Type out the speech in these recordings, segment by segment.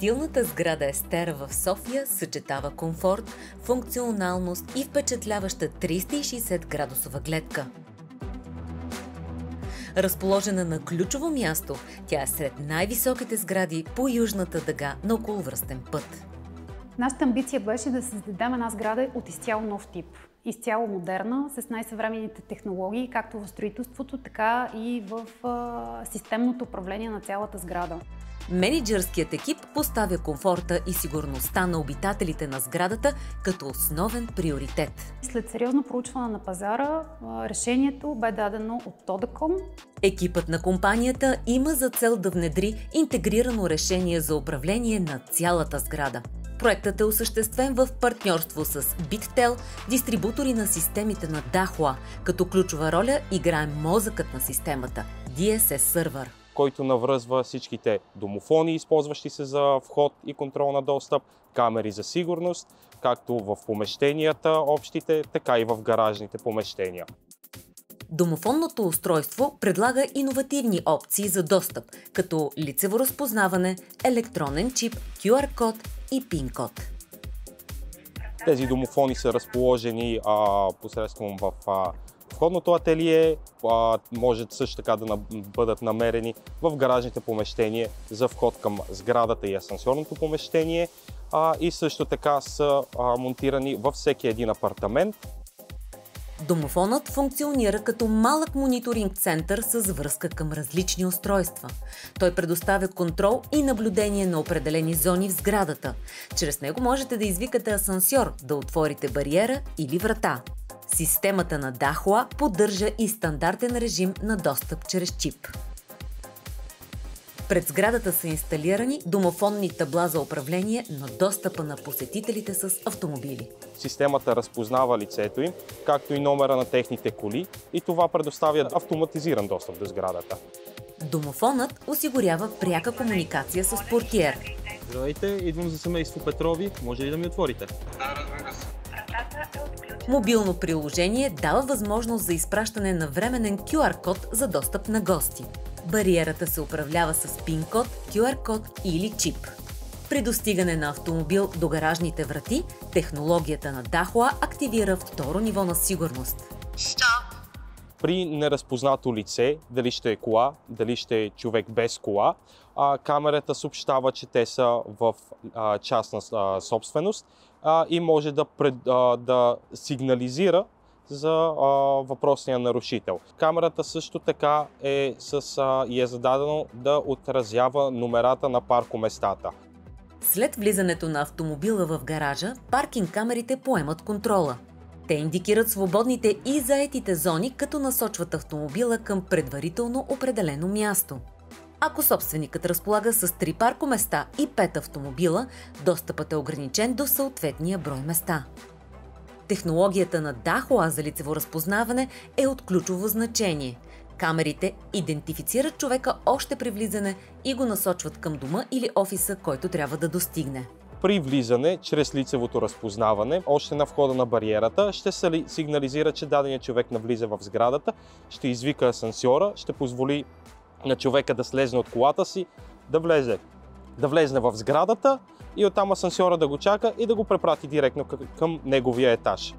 Стилната сграда Естера в София съчетава комфорт, функционалност и впечатляваща 360-градусова гледка. Разположена на ключово място, тя е сред най-високите сгради по южната дъга на околовръстен път. Нашата амбиция беше да създадем една сграда от изцяло нов тип. Изцяло модерна, с най-съвременните технологии, както в строителството, така и в системното управление на цялата сграда. Мениджърският екип поставя комфорта и сигурността на обитателите на сградата като основен приоритет. След сериозно проучване на пазара, решението бе дадено от Todacom. Екипът на компанията има за цел да внедри интегрирано решение за управление на цялата сграда. Проектът е осъществен в партньорство с BitTel, дистрибутори на системите на Dahua, като ключова роля играе мозъкът на системата – DSS Server, който навръзва всичките домофони, използващи се за вход и контрол на достъп, камери за сигурност, както в помещенията общите, така и в гаражните помещения. Домофонното устройство предлага иновативни опции за достъп, като лицево разпознаване, електронен чип, QR-код и PIN-код. Тези домофони са разположени посредством в входното ателие, може също така да бъдат намерени в гаражните помещения за вход към сградата и асансьорното помещение и също така са монтирани във всеки един апартамент. Домофонът функционира като малък мониторинг център с връзка към различни устройства. Той предоставя контрол и наблюдение на определени зони в сградата. Чрез него можете да извикате асансьор, да отворите бариера или врата. Системата на Dahua поддържа и стандартен режим на достъп чрез чип. Пред сградата са инсталирани домофонни табла за управление на достъпа на посетителите с автомобили. Системата разпознава лицето им, както и номера на техните коли, и това предоставя автоматизиран достъп до сградата. Домофонът осигурява пряка комуникация с портиер. Здравейте, идвам за семейство Петрови. Може ли да ми отворите? Да, разбира се. Мобилно приложение дава възможност за изпращане на временен QR-код за достъп на гости. Бариерата се управлява с PIN-код, QR-код или чип. При достигане на автомобил до гаражните врати, технологията на Dahua активира второ ниво на сигурност. При неразпознато лице, дали ще е кола, дали ще е човек без кола, камерата съобщава, че те са в частна собственост и може да сигнализира за въпросния нарушител. Камерата също така е зададено да отразява номерата на паркоместата. След влизането на автомобила в гаража, паркинг камерите поемат контрола. Те индикират свободните и заетите зони, като насочват автомобила към предварително определено място. Ако собственикът разполага с 3 паркоместа и 5 автомобила, достъпът е ограничен до съответния брой места. Технологията на Dahua за лицево разпознаване е от ключово значение. Камерите идентифицират човека още при влизане и го насочват към дома или офиса, който трябва да достигне. При влизане, чрез лицевото разпознаване, още на входа на бариерата, ще се сигнализира, че даденият човек навлиза в сградата, ще извика асансьора, ще позволи на човека да слезне от колата си, да влезне в сградата и оттам асансьора да го чака и да го препрати директно към неговия етаж.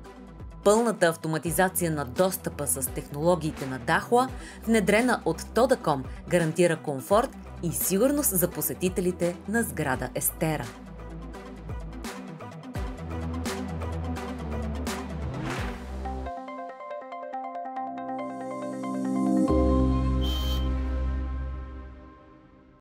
Пълната автоматизация на достъпа с технологиите на Dahua, внедрена от Todacom, гарантира комфорт и сигурност за посетителите на сграда Естера.